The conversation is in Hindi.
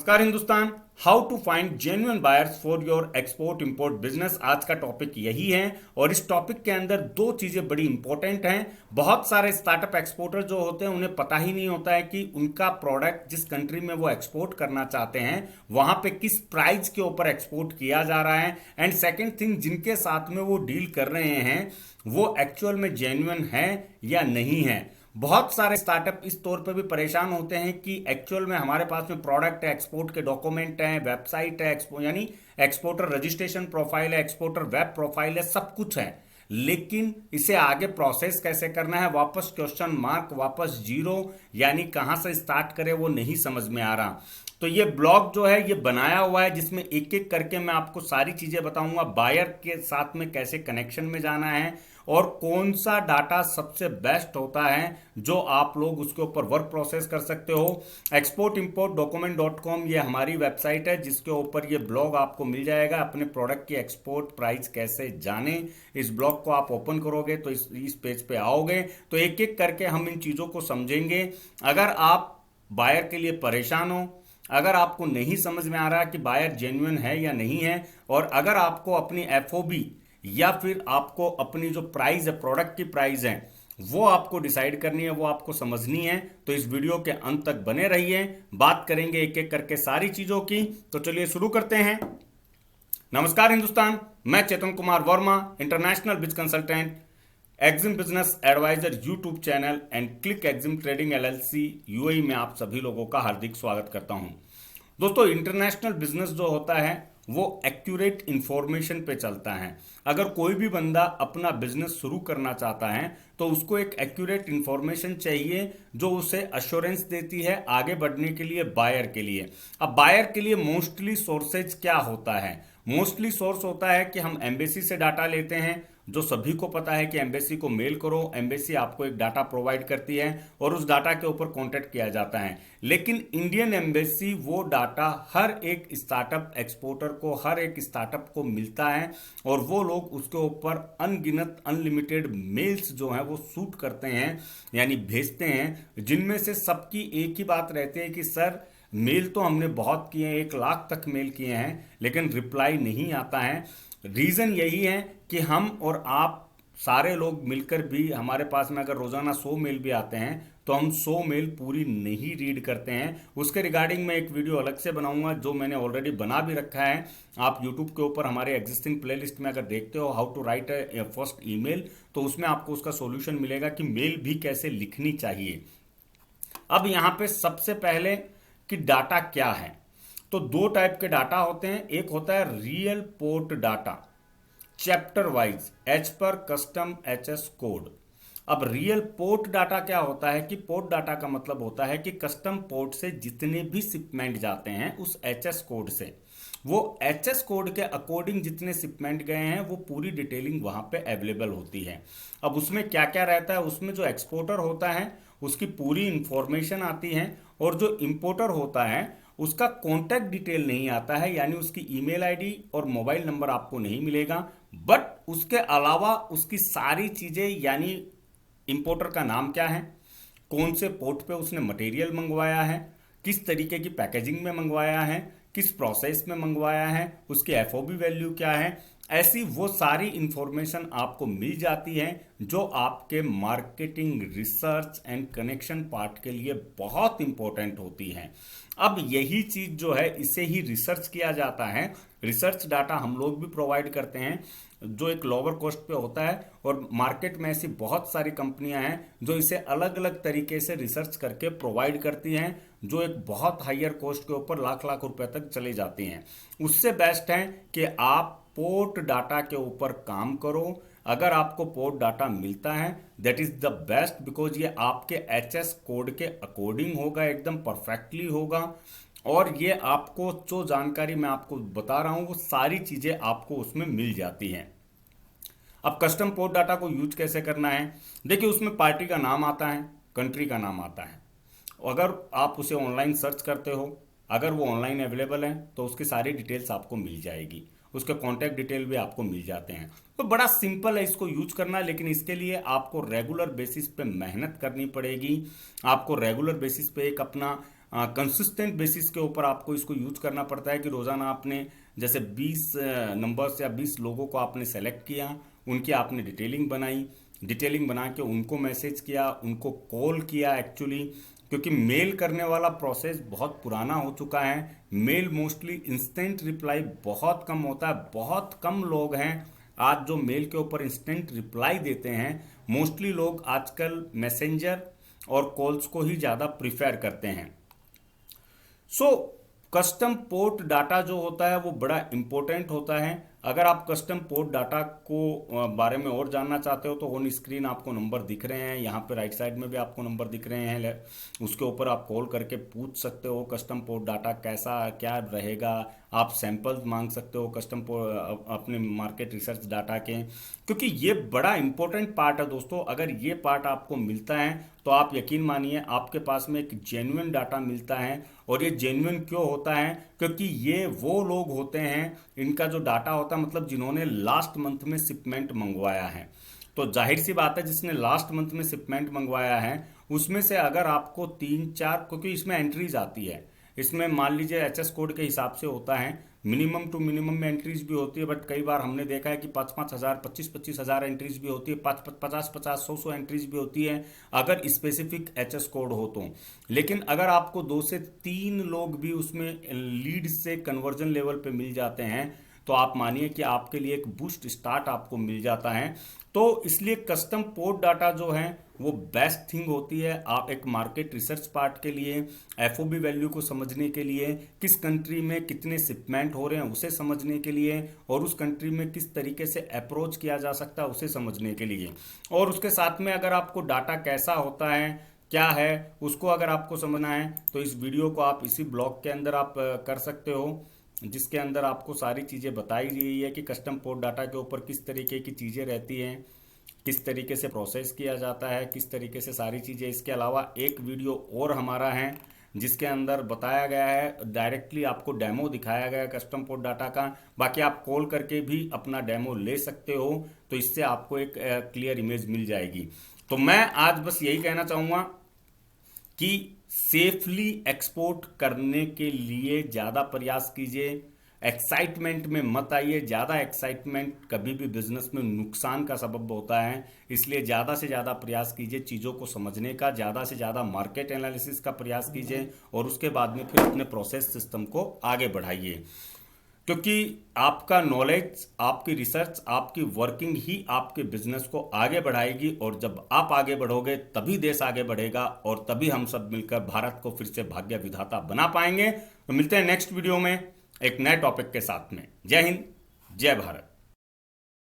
नमस्कार Hindustan. How to find genuine buyers for your export import business, आज का टॉपिक यही है। और इस टॉपिक के अंदर दो चीजें बड़ी इंपॉर्टेंट हैं। बहुत सारे स्टार्टअप एक्सपोर्टर जो होते हैं उन्हें पता ही नहीं होता है कि उनका प्रोडक्ट जिस कंट्री में वो एक्सपोर्ट करना चाहते हैं वहां पे किस प्राइस के ऊपर एक्सपोर्ट किया जा रहा है। एंड सेकेंड थिंग, जिनके साथ में वो डील कर रहे हैं वो एक्चुअल में जेन्युइन है या नहीं है। बहुत सारे स्टार्टअप इस तौर पे भी परेशान होते हैं कि एक्चुअल में हमारे पास में प्रोडक्ट है, एक्सपोर्ट के डॉक्यूमेंट हैं, वेबसाइट है, यानी एक्सपोर्टर रजिस्ट्रेशन प्रोफाइल है, एक्सपोर्टर वेब प्रोफाइल है, सब कुछ है, लेकिन इसे आगे प्रोसेस कैसे करना है, वापस क्वेश्चन मार्क, वापस जीरो, यानी कहां से स्टार्ट करें वो नहीं समझ में आ रहा। तो ये ब्लॉग जो है ये बनाया हुआ है जिसमें एक एक करके मैं आपको सारी चीजें बताऊंगा। बायर के साथ में कैसे कनेक्शन में जाना है और कौन सा डाटा सबसे बेस्ट होता है जो आप लोग उसके ऊपर वर्क प्रोसेस कर सकते हो। exportimport.document.com ये हमारी वेबसाइट है जिसके ऊपर ये ब्लॉग आपको मिल जाएगा। अपने प्रोडक्ट की एक्सपोर्ट प्राइस कैसे जाने, इस ब्लॉग को आप ओपन करोगे तो इस पेज पे आओगे तो एक एक करके हम इन चीज़ों को समझेंगे। अगर आप बायर के लिए परेशान हो, अगर आपको नहीं समझ में आ रहा कि बायर जेन्युइन है या नहीं है, और अगर आपको अपनी एफओबी या फिर आपको अपनी जो प्राइस है, प्रोडक्ट की प्राइस है, वो आपको डिसाइड करनी है, वो आपको समझनी है, तो इस वीडियो के अंत तक बने रहिए। बात करेंगे एक एक करके सारी चीजों की। तो चलिए शुरू करते हैं। नमस्कार हिंदुस्तान, मैं Chetan Kumar Verma, international biz consultant, EXIM business adviser YouTube channel and click EXIM trading LLC UAE में आप सभी लोगों का हार्दिक स्वागत करता हूं। दोस्तों, इंटरनेशनल बिजनेस जो होता है वो एक्यूरेट इंफॉर्मेशन पे चलता है। अगर कोई भी बंदा अपना बिजनेस शुरू करना चाहता है तो उसको एक एक्यूरेट इंफॉर्मेशन चाहिए जो उसे अश्योरेंस देती है आगे बढ़ने के लिए, बायर के लिए। अब बायर के लिए मोस्टली सोर्सेज क्या होता है? मोस्टली सोर्स होता है कि हम एम्बेसी से डाटा लेते हैं, जो सभी को पता है कि एम्बेसी को मेल करो, एम्बेसी आपको एक डाटा प्रोवाइड करती है और उस डाटा के ऊपर कांटेक्ट किया जाता है। लेकिन इंडियन एम्बेसी वो डाटा हर एक स्टार्टअप एक्सपोर्टर को, हर एक स्टार्टअप को मिलता है और वो लोग उसके ऊपर अनगिनत अनलिमिटेड मेल्स जो है वो शूट करते हैं, यानी भेजते हैं, जिनमें से सबकी एक ही बात रहती है कि सर मेल तो हमने बहुत किए हैं, 1 लाख तक मेल किए हैं, लेकिन रिप्लाई नहीं आता है। रीज़न यही है कि हम और आप सारे लोग मिलकर भी, हमारे पास में अगर रोज़ाना 100 मेल भी आते हैं तो हम 100 मेल पूरी नहीं रीड करते हैं। उसके रिगार्डिंग मैं एक वीडियो अलग से बनाऊंगा जो मैंने ऑलरेडी बना भी रखा है। आप यूट्यूब के ऊपर हमारे एग्जिस्टिंग प्लेलिस्ट में अगर देखते हो how to write a first email, तो उसमें आपको उसका सॉल्यूशन मिलेगा कि मेल भी कैसे लिखनी चाहिए। अब यहाँ पे सबसे पहले कि डाटा क्या है, तो 2 टाइप के डाटा होते हैं। एक होता है real port data, chapter wise, H पर कस्टम एचएस कोड। अब रियल पोर्ट डाटा क्या होता है कि पोर्ट डाटा का मतलब होता है कि कस्टम पोर्ट से जितने भी शिपमेंट जाते हैं उस एचएस कोड से, वो एचएस कोड के अकॉर्डिंग जितने शिपमेंट गए हैं वो पूरी डिटेलिंग वहां पे अवेलेबल होती है। अब उसमें क्या क्या रहता है, उसमें जो एक्सपोर्टर होता है उसकी पूरी इंफॉर्मेशन आती है और जो इंपोर्टर होता है उसका कॉन्टैक्ट डिटेल नहीं आता है, यानी उसकी ईमेल आईडी और मोबाइल नंबर आपको नहीं मिलेगा। बट उसके अलावा उसकी सारी चीजें, यानी इंपोर्टर का नाम क्या है, कौन से पोर्ट पे उसने मटेरियल मंगवाया है, किस तरीके की पैकेजिंग में मंगवाया है, किस प्रोसेस में मंगवाया है, उसकी एफओबी वैल्यू क्या है, ऐसी वो सारी इंफॉर्मेशन आपको मिल जाती है जो आपके marketing, research and connection part के लिए बहुत इंपॉर्टेंट होती है। अब यही चीज जो है इसे ही रिसर्च किया जाता है। रिसर्च डाटा हम लोग भी प्रोवाइड करते हैं जो एक लोअर कॉस्ट पे होता है, और मार्केट में ऐसी बहुत सारी कंपनियां हैं जो इसे अलग अलग तरीके से रिसर्च करके प्रोवाइड करती हैं, जो एक बहुत हायर कॉस्ट के ऊपर लाख लाख रुपए तक चले जाती हैं। उससे बेस्ट है कि आप पोर्ट डाटा के ऊपर काम करो। अगर आपको पोर्ट डाटा मिलता है that is the best, because ये आपके एचएस कोड के अकॉर्डिंग होगा, एकदम परफेक्टली होगा, और ये आपको जो जानकारी मैं आपको बता रहा हूं वो सारी चीजें आपको उसमें मिल जाती हैं। अब कस्टम पोर्ट डाटा को यूज कैसे करना है, देखिए उसमें पार्टी का नाम आता है, कंट्री का नाम आता है। अगर आप उसे ऑनलाइन सर्च करते हो, अगर वो ऑनलाइन अवेलेबल है तो उसकी सारी डिटेल्स आपको मिल जाएगी, उसके कॉन्टैक्ट डिटेल भी आपको मिल जाते हैं। तो बड़ा सिंपल है इसको यूज करना, लेकिन इसके लिए आपको रेगुलर बेसिस पे मेहनत करनी पड़ेगी। आपको रेगुलर बेसिस पे एक अपना कंसिस्टेंट बेसिस के ऊपर आपको इसको यूज करना पड़ता है कि रोजाना आपने जैसे 20 नंबर्स या 20 लोगों को आपने सेलेक्ट किया, उनकी आपने डिटेलिंग बनाई, डिटेलिंग बना के उनको मैसेज किया, उनको कॉल किया एक्चुअली, क्योंकि मेल करने वाला प्रोसेस बहुत पुराना हो चुका है। मेल मोस्टली इंस्टेंट रिप्लाई बहुत कम होता है, बहुत कम लोग हैं आज जो मेल के ऊपर इंस्टेंट रिप्लाई देते हैं। मोस्टली लोग आजकल मैसेंजर और कॉल्स को ही ज़्यादा प्रिफेर करते हैं। सो कस्टम पोर्ट डाटा जो होता है वो बड़ा इंपॉर्टेंट होता है। अगर आप कस्टम पोर्ट डाटा को बारे में और जानना चाहते हो तो ऑन स्क्रीन आपको नंबर दिख रहे हैं, यहाँ पे राइट साइड में भी आपको नंबर दिख रहे हैं, उसके ऊपर आप कॉल करके पूछ सकते हो कस्टम पोर्ट डाटा कैसा क्या रहेगा। आप सैंपल्स मांग सकते हो कस्टम अपने मार्केट रिसर्च डाटा के, क्योंकि ये बड़ा इंपॉर्टेंट पार्ट है दोस्तों। अगर ये पार्ट आपको मिलता है तो आप यकीन मानिए आपके पास में एक जेन्युइन डाटा मिलता है। और ये जेन्युइन क्यों होता है? क्योंकि ये वो लोग होते हैं, इनका जो डाटा होता है मतलब जिन्होंने लास्ट मंथ में शिपमेंट मंगवाया है। तो जाहिर सी बात है जिसने लास्ट मंथ में शिपमेंट मंगवाया है उसमें से अगर आपको 3-4, क्योंकि इसमें एंट्रीज आती है, इसमें मान लीजिए एचएस कोड के हिसाब से होता है, मिनिमम टू मिनिमम में एंट्रीज भी होती है, बट कई बार हमने देखा है कि 5-5 हज़ार 25-25 हज़ार एंट्रीज भी होती है, 50-50 100 एंट्रीज भी होती है अगर स्पेसिफिक एचएस कोड हो तो। लेकिन अगर आपको 2 से 3 लोग भी उसमें लीड से कन्वर्जन लेवल पे मिल जाते हैं तो आप मानिए कि आपके लिए एक बूस्ट स्टार्ट आपको मिल जाता है। तो इसलिए कस्टम पोर्ट डाटा जो है वो बेस्ट थिंग होती है आप एक मार्केट रिसर्च पार्ट के लिए, एफओबी वैल्यू को समझने के लिए, किस कंट्री में कितने शिपमेंट हो रहे हैं उसे समझने के लिए, और उस कंट्री में किस तरीके से अप्रोच किया जा सकता है उसे समझने के लिए। और उसके साथ में अगर आपको डाटा कैसा होता है क्या है उसको अगर आपको समझना है तो इस वीडियो को आप इसी ब्लॉग के अंदर आप कर सकते हो, जिसके अंदर आपको सारी चीज़ें बताई गई है कि कस्टम पोर्ट डाटा के ऊपर किस तरीके की चीज़ें रहती हैं, किस तरीके से प्रोसेस किया जाता है, किस तरीके से सारी चीज़ें। इसके अलावा एक वीडियो और हमारा है जिसके अंदर बताया गया है, डायरेक्टली आपको डेमो दिखाया गया है कस्टम पोर्ट डाटा का। बाकी आप कॉल करके भी अपना डेमो ले सकते हो, तो इससे आपको एक क्लियर इमेज मिल जाएगी। तो मैं आज बस यही कहना चाहूँगा कि सेफली एक्सपोर्ट करने के लिए ज़्यादा प्रयास कीजिए, एक्साइटमेंट में मत आइए। ज़्यादा एक्साइटमेंट कभी भी बिजनेस में नुकसान का सबब होता है, इसलिए ज़्यादा से ज़्यादा प्रयास कीजिए चीज़ों को समझने का, ज़्यादा से ज़्यादा मार्केट एनालिसिस का प्रयास कीजिए और उसके बाद में फिर अपने प्रोसेस सिस्टम को आगे बढ़ाइए। क्योंकि आपका नॉलेज, आपकी रिसर्च, आपकी वर्किंग ही आपके बिजनेस को आगे बढ़ाएगी, और जब आप आगे बढ़ोगे तभी देश आगे बढ़ेगा और तभी हम सब मिलकर भारत को फिर से भाग्य विधाता बना पाएंगे। तो मिलते हैं नेक्स्ट वीडियो में एक नए टॉपिक के साथ में। जय हिंद, जय भारत।